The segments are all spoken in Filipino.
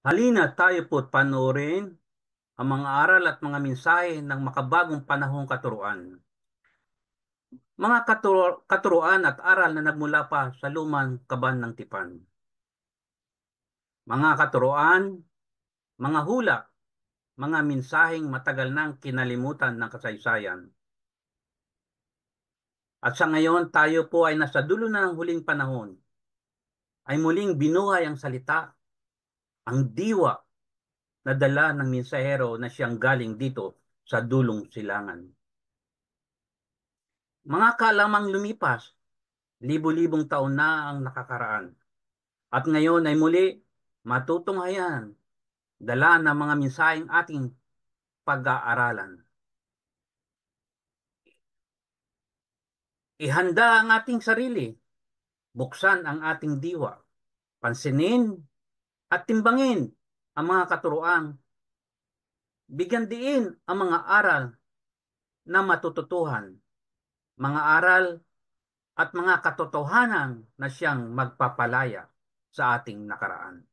Halina tayo po't panoorin ang mga aral at mga mensahe ng makabagong panahong katuruan. Mga katuruan at aral na nagmula pa sa lumang kaban ng tipan. Mga katuruan, mga hula, mga mensaheng matagal nang kinalimutan ng kasaysayan. At sa ngayon, tayo po ay nasa dulo na ng huling panahon. Ay muling binuhay ang salita, ang diwa na dala ng mensahero na siyang galing dito sa dulong silangan. Mga kaalamang lumipas, libo-libong taon na ang nakakaraan. At ngayon ay muli matutunghayan, dala ng mga mensaheng ating pag-aaralan. Ihanda ang ating sarili, buksan ang ating diwa, pansinin at timbangin ang mga katuroang, bigyan diin ang mga aral na matututuhan, mga aral at mga katotohanan na siyang magpapalaya sa ating nakaraan.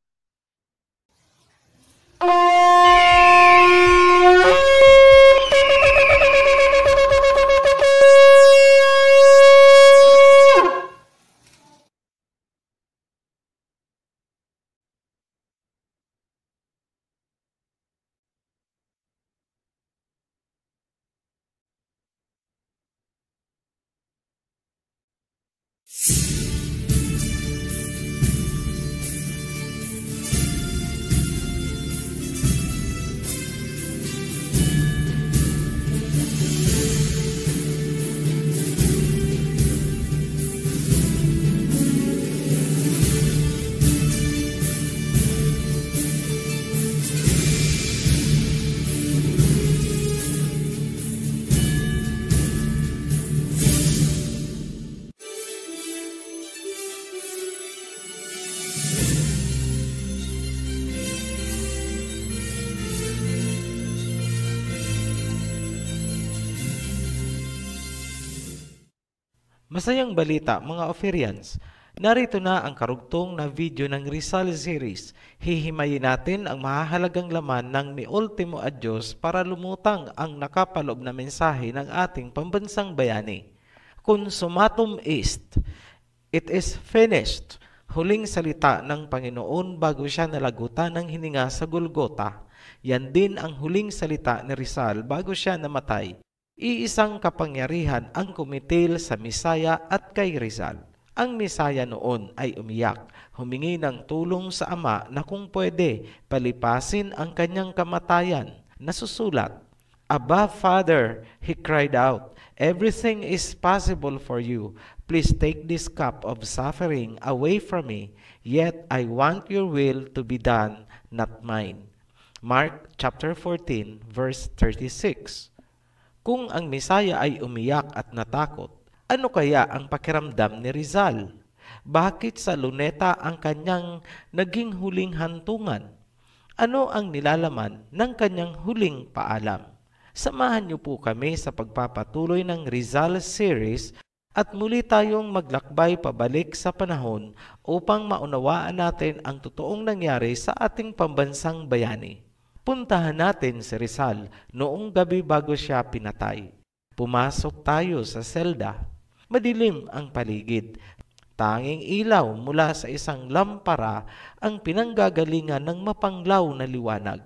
Masayang balita mga Ophirians, narito na ang karugtong na video ng Rizal series. Hihimayin natin ang mahahalagang laman ng Ni Ultimo Adios para lumutang ang nakapaloob na mensahe ng ating pambansang bayani. Consumatum est, it is finished, huling salita ng Panginoon bago siya nalagutan ng hininga sa Golgota. Yan din ang huling salita ni Rizal bago siya namatay. Iisang kapangyarihan ang kumitil sa Misaya at kay Rizal. Ang Misaya noon ay umiyak, humingi ng tulong sa Ama na kung pwede palipasin ang kanyang kamatayan. Nasusulat, "Abba, Father," he cried out, "everything is possible for you. Please take this cup of suffering away from me, yet I want your will to be done, not mine." Mark chapter 14, verse 36. Kung ang Misaya ay umiyak at natakot, ano kaya ang pakiramdam ni Rizal? Bakit sa luneta ang kanyang naging huling hantungan? Ano ang nilalaman ng kanyang huling paalam? Samahan niyo po kami sa pagpapatuloy ng Rizal series at muli tayong maglakbay pabalik sa panahon upang maunawaan natin ang totoong nangyari sa ating pambansang bayani. Puntahan natin si Rizal noong gabi bago siya pinatay. Pumasok tayo sa selda. Madilim ang paligid. Tanging ilaw mula sa isang lampara ang pinanggagalingan ng mapanglaw na liwanag.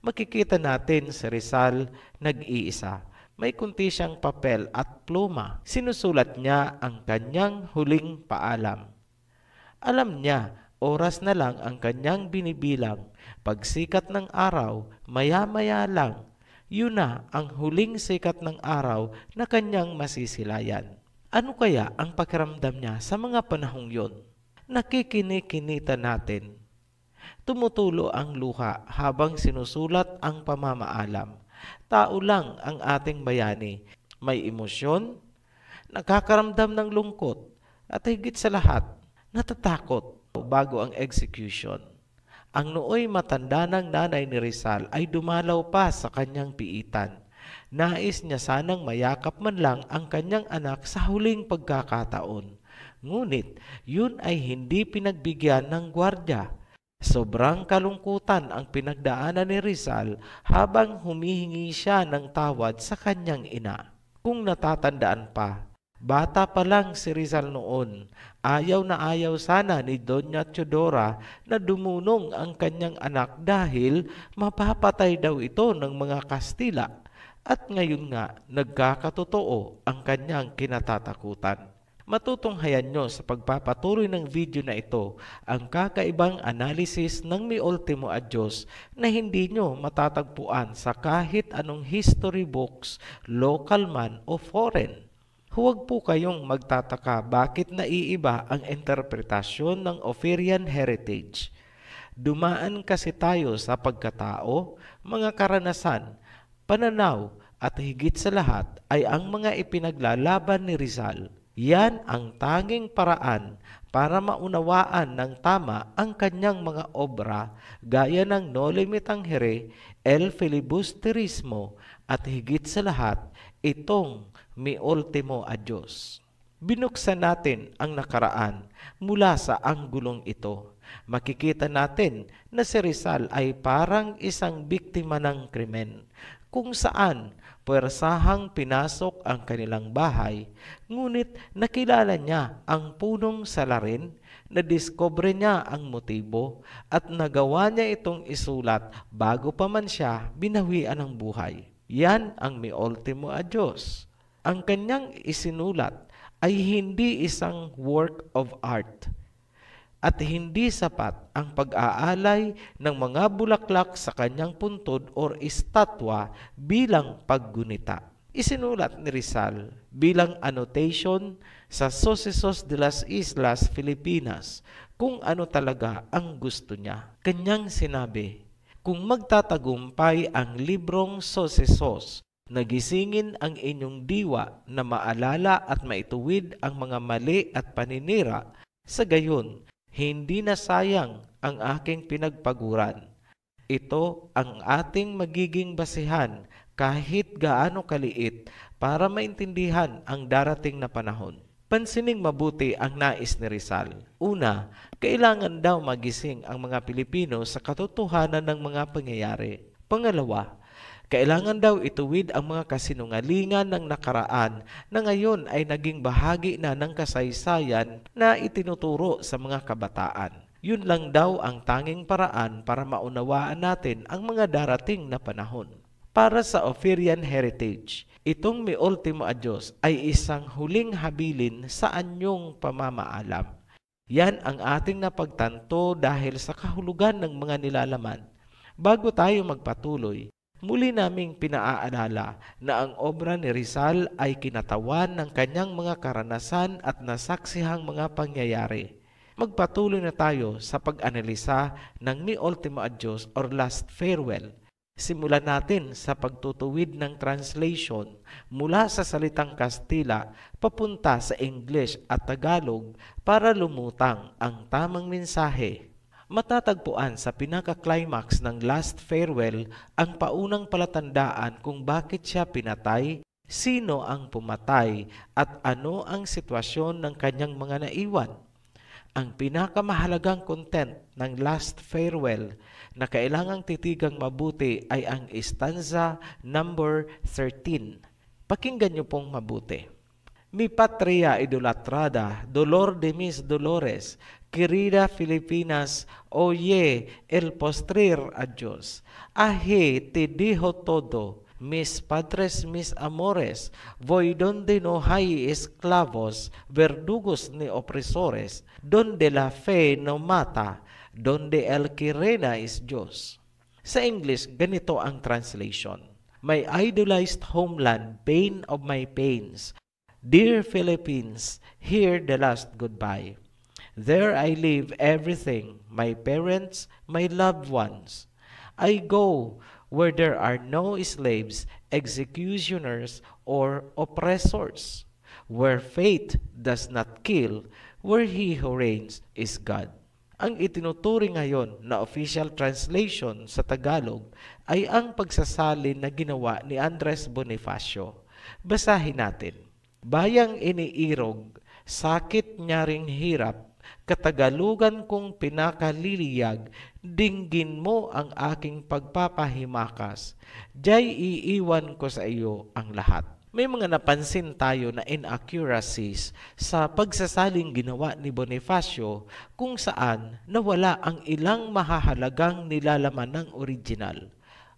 Makikita natin si Rizal nag-iisa. May kunti siyang papel at pluma. Sinusulat niya ang kanyang huling paalam. Alam niya, oras na lang ang kanyang binibilang. Pagsikat ng araw, maya-maya lang, yun na ang huling sikat ng araw na kanyang masisilayan. Ano kaya ang pakiramdam niya sa mga panahong yon? Nakikinikinita natin. Tumutulo ang luha habang sinusulat ang pamamaalam. Tao lang ang ating bayani. May emosyon, nakakaramdam ng lungkot, at higit sa lahat, natatakot bago ang execution. Ang nooy matanda ng nanay ni Rizal ay dumalaw pa sa kanyang piitan. Nais niya sanang mayakap man lang ang kanyang anak sa huling pagkakataon. Ngunit yun ay hindi pinagbigyan ng gwardya. Sobrang kalungkutan ang pinagdaanan ni Rizal habang humihingi siya ng tawad sa kanyang ina. Kung natatandaan pa, bata pa lang si Rizal noon, ayaw na ayaw sana ni Doña Teodora na dumunong ang kanyang anak dahil mapapatay daw ito ng mga Kastila. At ngayon nga, nagkakatotoo ang kanyang kinatatakutan. Matutunghayan nyo sa pagpapatuloy ng video na ito ang kakaibang analysis ng Mi Ultimo Adios na hindi nyo matatagpuan sa kahit anong history books, local man o foreign. Huwag po kayong magtataka bakit naiiba ang interpretasyon ng Ophirian heritage. Dumaan kasi tayo sa pagkatao, mga karanasan, pananaw at higit sa lahat ay ang mga ipinaglalaban ni Rizal. Yan ang tanging paraan para maunawaan ng tama ang kanyang mga obra gaya ng Noli Me Tangere, El Filibusterismo at higit sa lahat itong Mi Ultimo Adios. Binuksan natin ang nakaraan mula sa anggulong ito. Makikita natin na si Rizal ay parang isang biktima ng krimen kung saan puwersahang pinasok ang kanilang bahay, ngunit nakilala niya ang punong salarin, nadiskubre niya ang motibo at nagawa niya itong isulat bago pa man siya binawian ng buhay. Yan ang Mi Ultimo Adios. Ang kanyang isinulat ay hindi isang work of art at hindi sapat ang pag-aalay ng mga bulaklak sa kanyang puntod o estatwa bilang paggunita. Isinulat ni Rizal bilang annotation sa Sucesos de las Islas Filipinas kung ano talaga ang gusto niya. Kanyang sinabi, kung magtatagumpay ang librong Sucesos, nagisingin ang inyong diwa na maalala at maituwid ang mga mali at paninira, sa gayon, hindi na sayang ang aking pinagpaguran. Ito ang ating magiging basihan kahit gaano kaliit para maintindihan ang darating na panahon. Pansining mabuti ang nais ni Rizal. Una, kailangan daw magising ang mga Pilipino sa katotohanan ng mga pangyayari. Pangalawa, kailangan daw ituwid ang mga kasinungalingan ng nakaraan na ngayon ay naging bahagi na ng kasaysayan na itinuturo sa mga kabataan. Yun lang daw ang tanging paraan para maunawaan natin ang mga darating na panahon. Para sa Ophirian heritage, itong Mi Ultimo Adios ay isang huling habilin sa anyong pamamaalam. Yan ang ating napagtanto dahil sa kahulugan ng mga nilalaman. Bago tayo magpatuloy, muli naming pinaaalala na ang obra ni Rizal ay kinatawan ng kanyang mga karanasan at nasaksihang mga pangyayari. Magpatuloy na tayo sa pag-analisa ng Mi Ultimo Adios or Last Farewell. Simulan natin sa pagtutuwid ng translation mula sa salitang Kastila papunta sa English at Tagalog para lumutang ang tamang mensahe. Matatagpuan sa pinaka-climax ng Last Farewell ang paunang palatandaan kung bakit siya pinatay, sino ang pumatay, at ano ang sitwasyon ng kanyang mga naiwan. Ang pinakamahalagang content ng Last Farewell na kailangang titigang mabuti ay ang stanza number 13. Pakinggan niyo pong mabuti. Mi patria idolatrada, dolor de mis dolores, querida Filipinas, oye el postrer adiós. Aje te dijo todo, mis padres, mis amores, voy donde no hay esclavos, verdugos ni opresores, donde la fe no mata, donde el que reina es Diyos. Sa English, ganito ang translation. My idolized homeland, pain of my pains, dear Philippines, hear the last goodbye. There I leave everything, my parents, my loved ones. I go where there are no slaves, executioners, or oppressors, where fate does not kill, where he who reigns is God. Ang itinuturing ngayon na official translation sa Tagalog ay ang pagsasalin na ginawa ni Andres Bonifacio. Basahin natin. Bayang iniirog, sakit niya ring hirap, Katagalugan kong pinakaliliyag, dinggin mo ang aking pagpapahimakas. Diya'y iiwan ko sa iyo ang lahat. May mga napansin tayo na inaccuracies sa pagsasaling ginawa ni Bonifacio kung saan nawala ang ilang mahahalagang nilalaman ng original.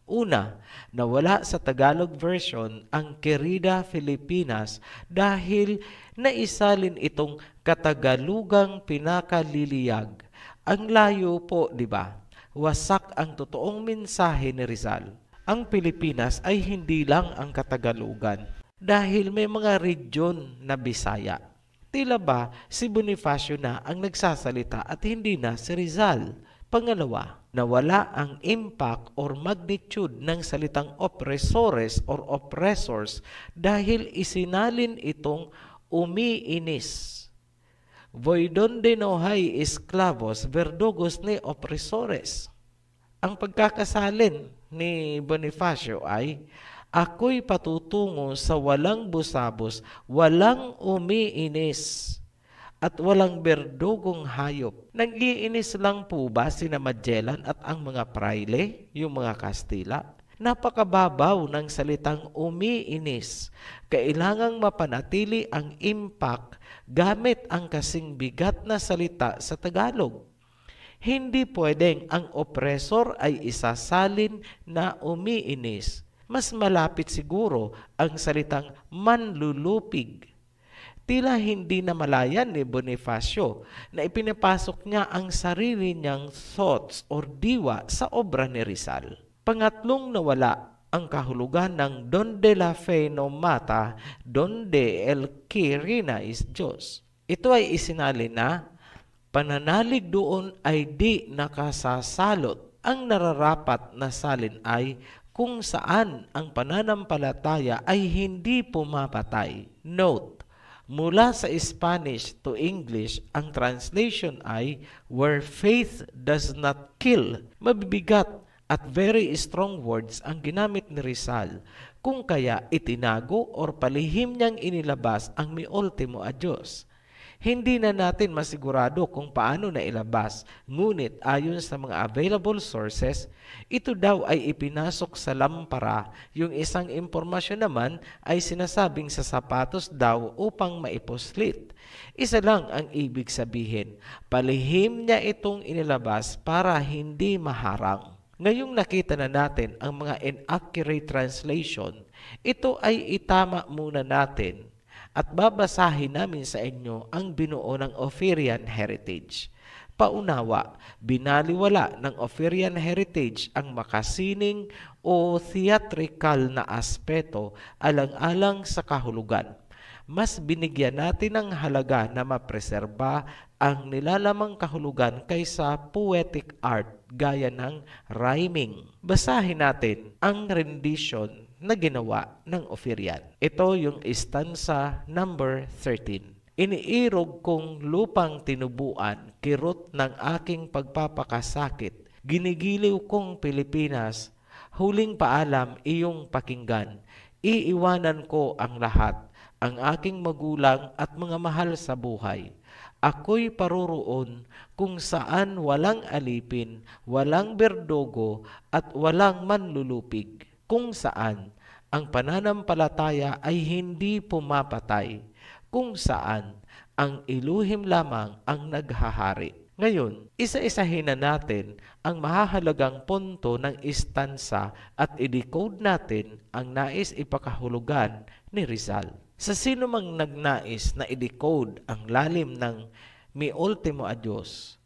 Una, nawala sa Tagalog version ang Querida Filipinas dahil naisalin itong katagalugang pinakaliliyag. Ang layo po, di ba? Wasak ang totoong mensahe ni Rizal. Ang Pilipinas ay hindi lang ang Katagalugan dahil may mga region na Bisaya. Tila ba si Bonifacio na ang nagsasalita at hindi na si Rizal? Pangalawa, nawala ang impact or magnitude ng salitang opresores or oppressors dahil isinalin itong umiinis. Voy donde no hay esclavos, verdugos ni opresores. Ang pagkakasalin ni Bonifacio ay, ako'y patutungo sa walang busabos, walang umiinis, at walang berdugong hayop. Nag-iinis lang po ba sina Magellan at ang mga praile, yung mga Kastila? Napakababaw ng salitang umiinis. Kailangang mapanatili ang impact gamit ang kasing bigat na salita sa Tagalog. Hindi pwedeng ang oppressor ay isasalin na umiinis. Mas malapit siguro ang salitang manlulupig. Tila hindi na malayan ni Bonifacio na ipinapasok niya ang sarili niyang thoughts or diwa sa obra ni Rizal. Pangatlong nawala ang kahulugan ng donde la fe no mata, donde el que reina is Diyos. Ito ay isinalin na pananalig doon ay di nakasasalot. Ang nararapat na salin ay kung saan ang pananampalataya ay hindi pumapatay. Note, mula sa Spanish to English, ang translation ay where faith does not kill. Mabibigat at very strong words ang ginamit ni Rizal, kung kaya itinago or palihim niyang inilabas ang mi ultimo a Diyos. Hindi na natin masigurado kung paano na ilabas, ngunit ayon sa mga available sources, ito daw ay ipinasok sa lampara, yung isang impormasyon naman ay sinasabing sa sapatos daw upang maipuslit. Isa lang ang ibig sabihin, palihim niya itong inilabas para hindi maharang. Ngayong nakita na natin ang mga inaccurate translation, ito ay itama muna natin at babasahin namin sa inyo ang binuo ng Ophirian Heritage. Paunawa, binaliwala ng Ophirian Heritage ang makasining o theatrical na aspeto alang-alang sa kahulugan. Mas binigyan natin ng halaga na mapreserba ang nilalamang kahulugan kaysa poetic art gaya ng rhyming. Basahin natin ang rendition na ginawa ng Ophirian. Ito yung stanza number 13. Iniirog kong lupang tinubuan, kirot ng aking pagpapakasakit. Ginigiliw kong Pilipinas, huling paalam iyong pakinggan. Iiwanan ko ang lahat, ang aking magulang at mga mahal sa buhay. Ako'y paroroon kung saan walang alipin, walang berdogo at walang manlulupig. Kung saan ang pananampalataya ay hindi pumapatay, kung saan ang iluhim lamang ang naghahari. Ngayon, isa-isahin na natin ang mahahalagang punto ng istansa at i-decode natin ang nais ipakahulugan ni Rizal. Sa sino mang nagnais na i-decode ang lalim ng mi ultimo a Diyos,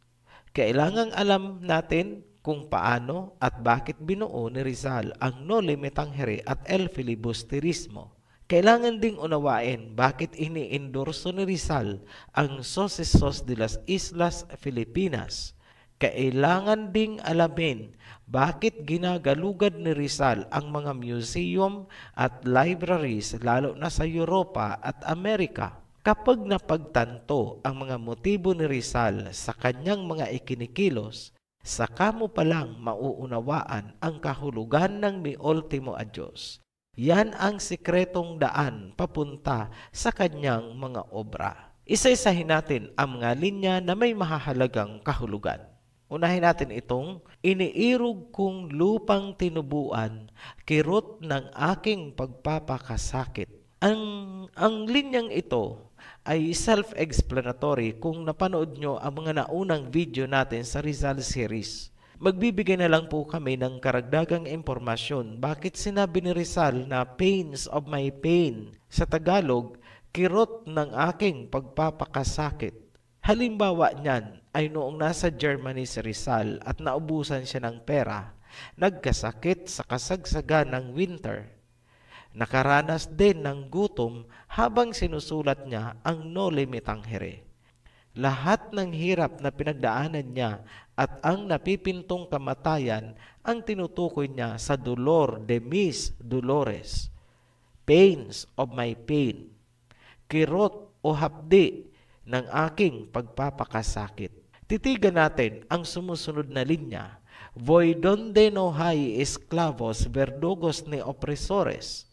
kailangang alam natin kung paano at bakit binuo ni Rizal ang Noli Me Tangere at El Filibusterismo. Kailangan ding unawain bakit ini-endorso ni Rizal ang Sucesos de las Islas Filipinas. Kailangan ding alamin bakit ginagalugad ni Rizal ang mga museum at libraries lalo na sa Europa at Amerika. Kapag napagtanto ang mga motibo ni Rizal sa kanyang mga ikinikilos, saka mo palang mauunawaan ang kahulugan ng mi ultimo a Diyos. Yan ang sikretong daan papunta sa kanyang mga obra. Isa-isahin natin ang mga linya na may mahahalagang kahulugan. Unahin natin itong, iniirog kong lupang tinubuan, kirot ng aking pagpapakasakit. Ang linyang ito ay self-explanatory kung napanood nyo ang mga naunang video natin sa Rizal series. Magbibigay na lang po kami ng karagdagang impormasyon bakit sinabi ni Rizal na pains of my pain. Sa Tagalog, kirot ng aking pagpapakasakit. Halimbawa niyan ay noong nasa Germany si Rizal at naubusan siya ng pera, nagkasakit sa kasagsagan ng winter. Nakaranas din ng gutom habang sinusulat niya ang Noli Me Tangere. Lahat ng hirap na pinagdaanan niya at ang napipintong kamatayan ang tinutukoy niya sa dolor de mis dolores, pains of my pain, kirot o hapdi ng aking pagpapakasakit. Titigan natin ang sumusunod na linya, voy donde no hay esclavos verdugos ni opresores.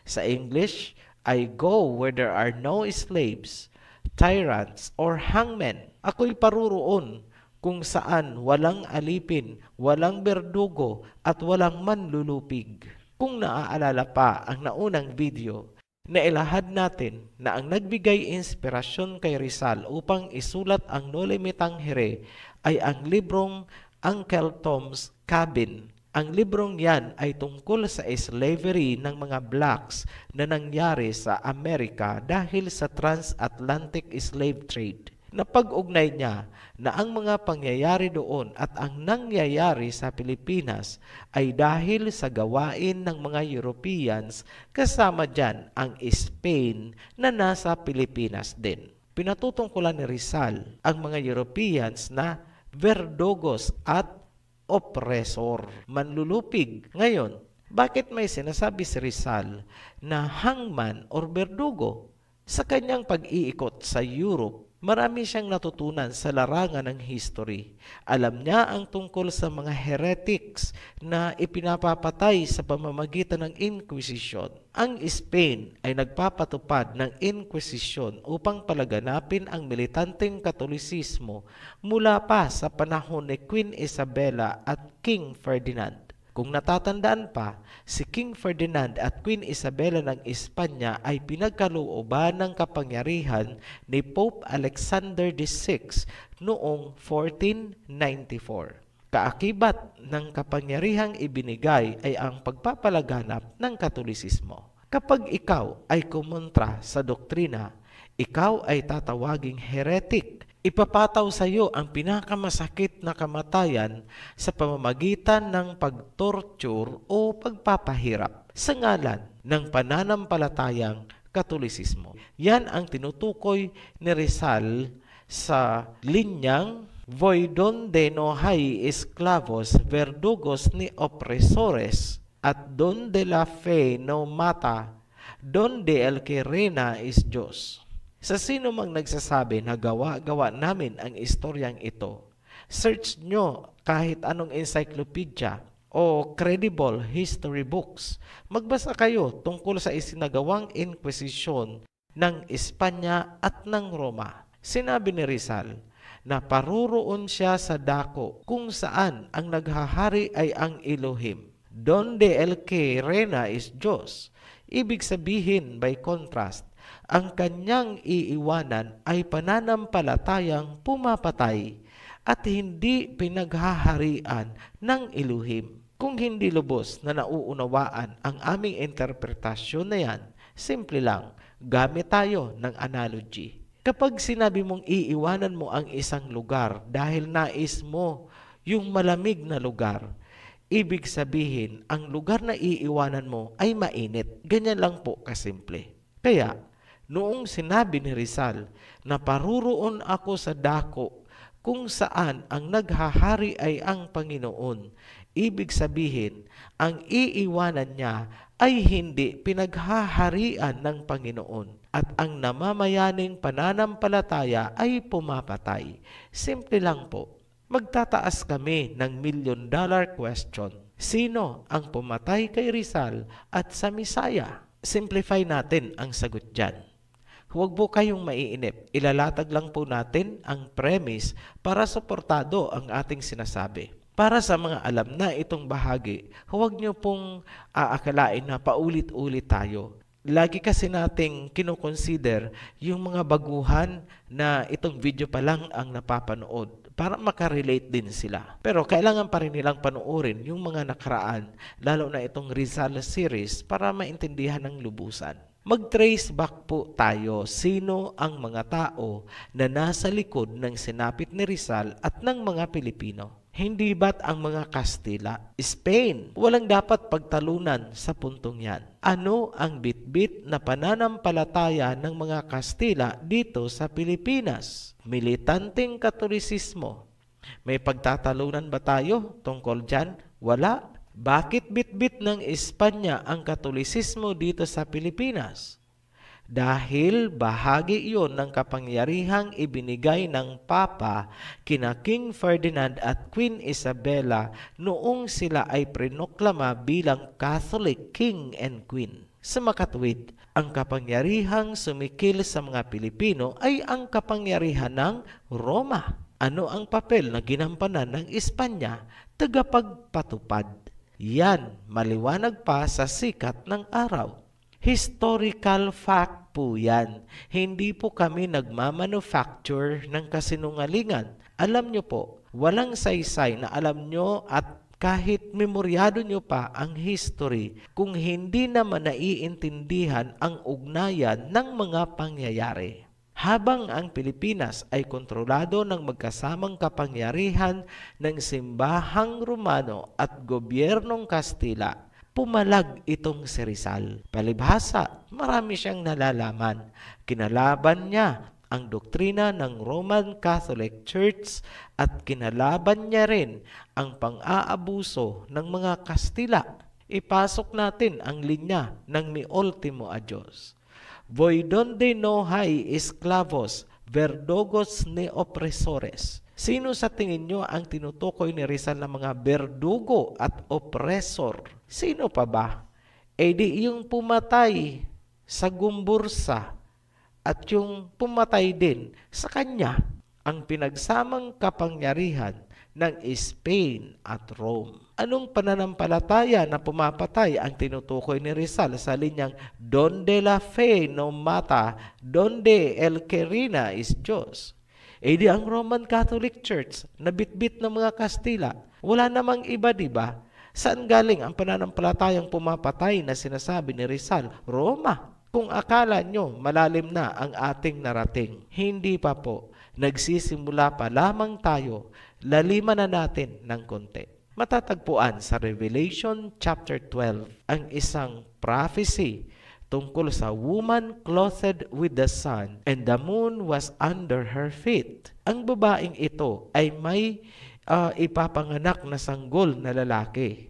Sa English, I go where there are no slaves, tyrants, or hangmen. Ako'y paruroon kung saan walang alipin, walang berdugo, at walang manlulupig. Kung naaalala pa ang naunang video, nailahad natin na ang nagbigay inspirasyon kay Rizal upang isulat ang Noli Me Tangere ay ang librong Uncle Tom's Cabin. Ang librong yan ay tungkol sa slavery ng mga blacks na nangyari sa Amerika dahil sa transatlantic slave trade. Napag-ugnay niya na ang mga pangyayari doon at ang nangyayari sa Pilipinas ay dahil sa gawain ng mga Europeans, kasama dyan ang Spain na nasa Pilipinas din. Pinatutungkulan ni Rizal ang mga Europeans na verdugos at oppressor, manlulupig. Ngayon, bakit may sinasabi si Rizal na hangman or berdugo? Sa kanyang pag-iikot sa Europe, marami siyang natutunan sa larangan ng history. Alam niya ang tungkol sa mga heretics na ipinapapatay sa pamamagitan ng Inquisition. Ang Spain ay nagpapatupad ng Inquisition upang palaganapin ang militanteng Katolisismo mula pa sa panahon ni Queen Isabella at King Ferdinand. Kung natatandaan pa, si King Ferdinand at Queen Isabella ng Espanya ay pinagkalooban ng kapangyarihan ni Pope Alexander VI noong 1494. Kaakibat ng kapangyarihang ibinigay ay ang pagpapalaganap ng Katolisismo. Kapag ikaw ay kumontra sa doktrina, ikaw ay tatawaging heretic. Ipapataw sa iyo ang pinakamasakit na kamatayan sa pamamagitan ng pagtorture o pagpapahirap sa ngalan ng pananampalatayang Katolisismo. Yan ang tinutukoy ni Rizal sa linyang voy donde no hay esclavos verdugos ni opresores at donde la fe no mata, donde el que reina is Diyos. Sa sino mang nagsasabi na gawa-gawa namin ang istoryang ito, search nyo kahit anong encyclopedia o credible history books. Magbasa kayo tungkol sa isinagawang Inquisition ng Espanya at ng Roma. Sinabi ni Rizal na paruroon siya sa dako kung saan ang naghahari ay ang Elohim. Donde el que reina is Diyos. Ibig sabihin, by contrast, ang kanyang iiwanan ay pananampalatayang pumapatay at hindi pinaghaharian ng Elohim. Kung hindi lubos na nauunawaan ang aming interpretasyon na yan, simple lang, gamit tayo ng analogy. Kapag sinabi mong iiwanan mo ang isang lugar dahil nais mo yung malamig na lugar, ibig sabihin, ang lugar na iiwanan mo ay mainit. Ganyan lang po kasimple. Kaya, noong sinabi ni Rizal na paruroon ako sa dako kung saan ang naghahari ay ang Panginoon, ibig sabihin, ang iiwanan niya ay hindi pinaghaharian ng Panginoon at ang namamayaning pananampalataya ay pumapatay. Simple lang po. Magtataas kami ng $1,000,000 question. Sino ang pumatay kay Rizal at sa Misaya? Simplify natin ang sagot dyan. Huwag po kayong maiinip. Ilalatag lang po natin ang premise para suportado ang ating sinasabi. Para sa mga alam na itong bahagi, huwag niyo pong aakalain na paulit-ulit tayo. Lagi kasi nating kinukonsider yung mga baguhan na itong video pa lang ang napapanood para makarelate din sila. Pero kailangan pa rin nilang panoorin yung mga nakaraan, lalo na itong Rizal series para maintindihan ng lubusan. Mag-trace back po tayo sino ang mga tao na nasa likod ng sinapit ni Rizal at ng mga Pilipino. Hindi ba't ang mga Kastila, Spain, walang dapat pagtalunan sa puntong yan? Ano ang bitbit na pananampalataya ng mga Kastila dito sa Pilipinas? Militanteng Katolisismo. May pagtatalunan ba tayo tungkol dyan? Wala. Bakit bitbit ng Espanya ang Katolisismo dito sa Pilipinas? Dahil bahagi iyon ng kapangyarihang ibinigay ng Papa kina King Ferdinand at Queen Isabella noong sila ay prinoklama bilang Catholic King and Queen. Sa makatwid, ang kapangyarihang sumikil sa mga Pilipino ay ang kapangyarihan ng Roma. Ano ang papel na ginampanan ng Espanya? Tagapagpatupad. Yan, maliwanag pa sa sikat ng araw. Historical fact po yan. Hindi po kami nagmamanufacture ng kasinungalingan. Alam nyo po, walang saysay na alam nyo at kahit memoryado nyo pa ang history kung hindi naman naiintindihan ang ugnayan ng mga pangyayari. Habang ang Pilipinas ay kontrolado ng magkasamang kapangyarihan ng simbahang Romano at gobyernong Kastila, pumalag itong si Rizal. Palibhasa, marami siyang nalalaman. Kinalaban niya ang doktrina ng Roman Catholic Church at kinalaban niya rin ang pang-aabuso ng mga Kastila. Ipasok natin ang linya ng ni Ultimo a Diyos. Voy donde no hay esclavos, verdugos ni opresores. Sino sa tingin nyo ang tinutukoy ni Rizal na mga berdugo at oppressor? Sino pa ba? E di yung pumatay sa Gumbursa at yung pumatay din sa kanya, ang pinagsamang kapangyarihan ng Spain at Rome. Anong pananampalataya na pumapatay ang tinutukoy ni Rizal sa linyang donde la fe no mata, donde el que reina is Diyos? Eh di ang Roman Catholic Church na bitbit ng mga Kastila, wala namang iba, diba? Saan galing ang pananampalatayang pumapatay na sinasabi ni Rizal? Roma. Kung akala nyo malalim na ang ating narating, hindi pa po. Nagsisimula pa lamang tayo, laliman na natin ng konti. Matatagpuan sa Revelation chapter 12 ang isang prophecy tungkol sa woman clothed with the sun and the moon was under her feet. Ang babaeng ito ay may ipapanganak na sanggol na lalaki.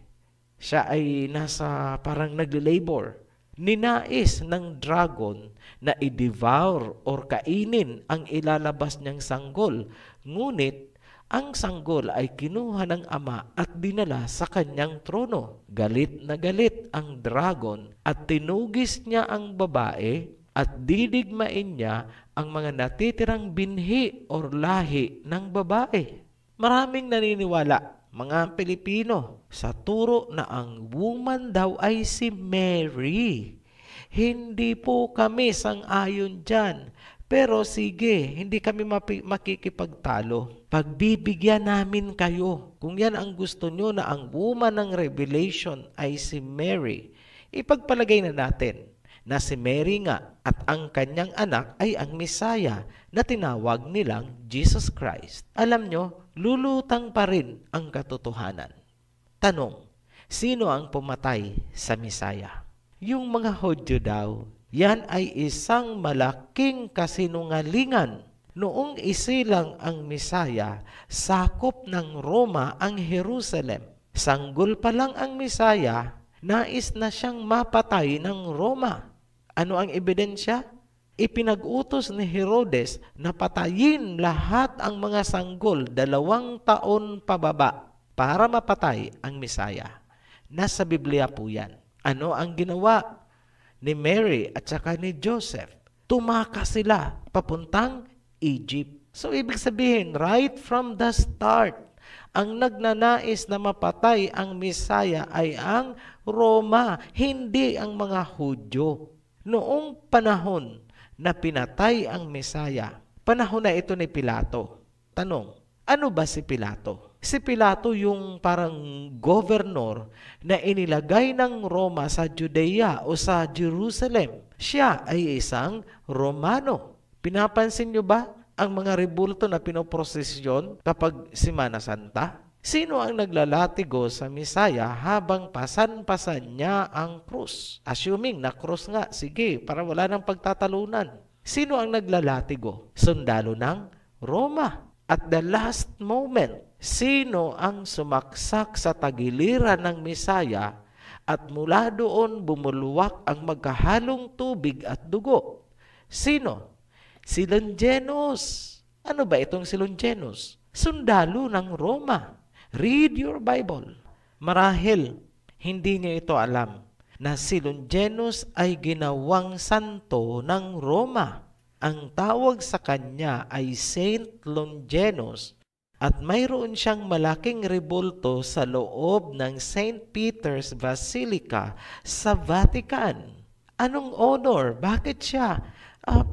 Siya ay nasa parang nagle-labor. Ninais ng dragon na i-devour or kainin ang ilalabas niyang sanggol. Ngunit ang sanggol ay kinuha ng ama at dinala sa kanyang trono. Galit na galit ang dragon at tinugis niya ang babae at didigmain niya ang mga natitirang binhi or lahi ng babae. Maraming naniniwala, mga Pilipino, sa turo na ang woman daw ay si Mary. Hindi po kami sang-ayon dyan. Pero sige, hindi kami makikipagtalo. Pagbibigyan namin kayo. Kung yan ang gusto nyo na ang woman ng Revelation ay si Mary, ipagpalagay na natin na si Mary nga at ang kanyang anak ay ang Messiah na tinawag nilang Jesus Christ. Alam nyo, lulutang pa rin ang katotohanan. Tanong, sino ang pumatay sa Messiah? Yung mga Hudyo daw. Yan ay isang malaking kasinungalingan. Noong isilang ang Messiah, sakop ng Roma ang Jerusalem. Sanggol pa lang ang Messiah, nais na siyang mapatay ng Roma. Ano ang ebidensya? Ipinag-utos ni Herodes na patayin lahat ang mga sanggol 2 taon pababa para mapatay ang Messiah. Nasa Biblia po yan. Ano ang ginawa ni Mary at saka ni Joseph? tumakas sila papuntang Egypt. So ibig sabihin, right from the start, ang nagnanais na mapatay ang Mesaya ay ang Roma, hindi ang mga Hudyo. Noong panahon na pinatay ang Mesaya, panahon na ito ni Pilato. Tanong, ano ba si Pilato? Si Pilato yung parang governor na inilagay ng Roma sa Judea o sa Jerusalem. Siya ay isang Romano. Pinapansin nyo ba ang mga rebulto na pinoprosesyon kapag Semana Santa? Sino ang naglalatigo sa Mesaya habang pasan-pasan niya ang krus? Assuming na krus nga, sige, para wala nang pagtatalunan. Sino ang naglalatigo? Sundalo ng Roma. At the last moment, sino ang sumaksak sa tagiliran ng Mesaya at mula doon bumulwak ang magkahalong tubig at dugo? Sino? Si Longinus. Ano ba itong si Longinus? Sundalo ng Roma. Read your Bible. Marahil, hindi niyo ito alam na si Longinus ay ginawang santo ng Roma. Ang tawag sa kanya ay Saint Longinus at mayroon siyang malaking rebulto sa loob ng St. Peter's Basilica sa Vatican. Anong honor? Bakit siya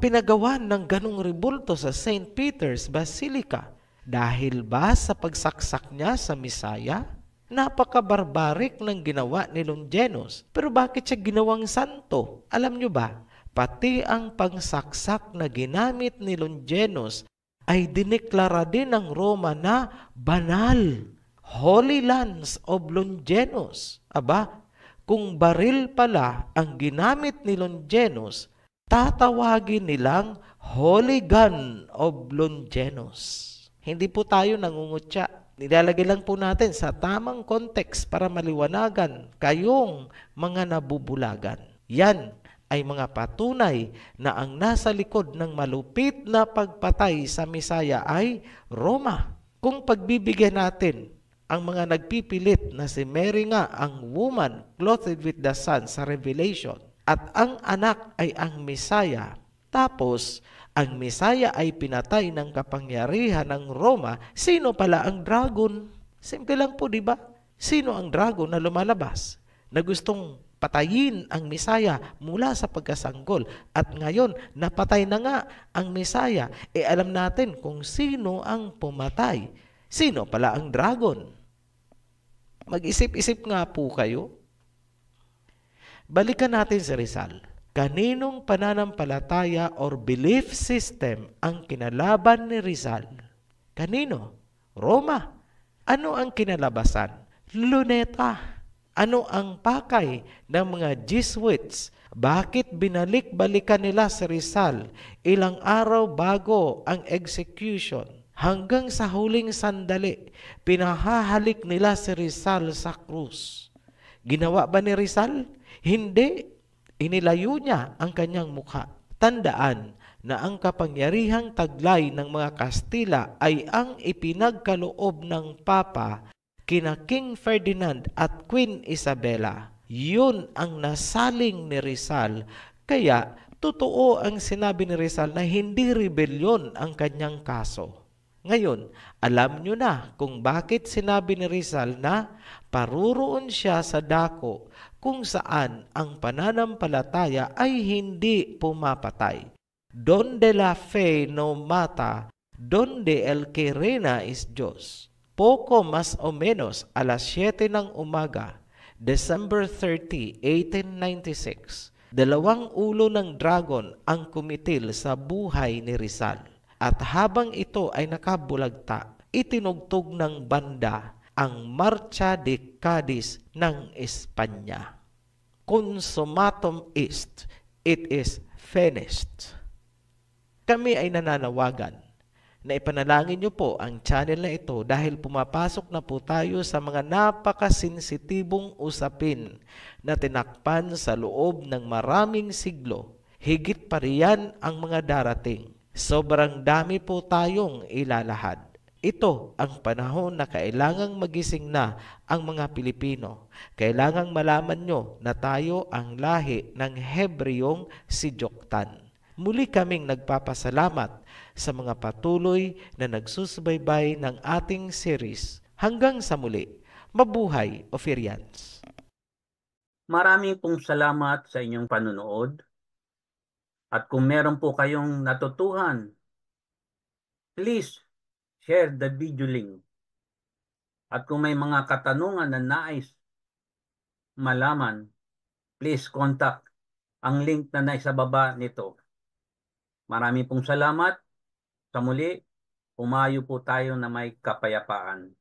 pinagawan ng ganong rebulto sa St. Peter's Basilica? Dahil ba sa pagsaksak niya sa Mesaya? Napaka-barbaric ng ginawa ni Longinus. Pero bakit siya ginawang santo? Alam nyo ba? Pati ang pangsaksak na ginamit ni Longinus ay dineklara din ng Roma na banal. Holy Lands of Longinus. Aba, kung baril pala ang ginamit ni Longinus, tatawagin nilang Holy Gun of Longinus. Hindi po tayo nangungutya. Nilalagay lang po natin sa tamang context para maliwanagan kayong mga nabubulagan. Yan ay mga patunay na ang nasa likod ng malupit na pagpatay sa Mesaya ay Roma. Kung pagbibigyan natin ang mga nagpipilit na si Mary nga ang woman clothed with the sun sa Revelation at ang anak ay ang Mesaya, tapos ang Mesaya ay pinatay ng kapangyarihan ng Roma, sino pala ang dragon? Simple lang po, di ba? Sino ang dragon na lumalabas na gustong patayin ang Mesaya mula sa pagkasanggol? At ngayon, napatay na nga ang Mesaya. Alam natin kung sino ang pumatay. Sino pala ang dragon? Mag-isip-isip nga po kayo. Balikan natin si Rizal. Kaninong pananampalataya or belief system ang kinalaban ni Rizal? Kanino? Roma. Ano ang kinalabasan? Luneta. Ano ang pakay ng mga Jesuits? Bakit binalik-balikan nila si Rizal ilang araw bago ang execution? Hanggang sa huling sandali, pinahahalik nila si Rizal sa krus. Ginawa ba ni Rizal? Hindi. Inilayo niya ang kanyang mukha. Tandaan na ang kapangyarihang taglay ng mga Kastila ay ang ipinagkaloob ng Papa kina King Ferdinand at Queen Isabella. Yun ang nasaling ni Rizal. Kaya totoo ang sinabi ni Rizal na hindi rebelyon ang kanyang kaso. Ngayon, alam nyo na kung bakit sinabi ni Rizal na paruroon siya sa dako kung saan ang pananampalataya ay hindi pumapatay. Donde la fe no mata, donde el que reina es Diyos. Poco más o menos alas 7 ng umaga, December 30, 1896, 2 ulo ng dragon ang kumitil sa buhay ni Rizal. At habang ito ay nakabulagta, itinugtog ng banda ang Marcha de Cadiz ng Espanya. Consumatum est, it is finished. Kami ay nananawagan na ipanalangin niyo po ang channel na ito dahil pumapasok na po tayo sa mga napakasensitibong usapin na tinakpan sa loob ng maraming siglo. Higit pa riyan ang mga darating. Sobrang dami po tayong ilalahad. Ito ang panahon na kailangang magising na ang mga Pilipino. Kailangang malaman nyo na tayo ang lahi ng Hebreyong si Joktan. Muli kaming nagpapasalamat sa mga patuloy na nagsusubaybay ng ating series. Hanggang sa muli, mabuhay Oferians! Maraming pong salamat sa inyong panunood. At kung meron po kayong natutuhan, please share the video link. At kung may mga katanungan na nais malaman, please contact ang link na nasa baba nito. Maraming pong salamat. Sa muli, umayo po tayo na may kapayapaan.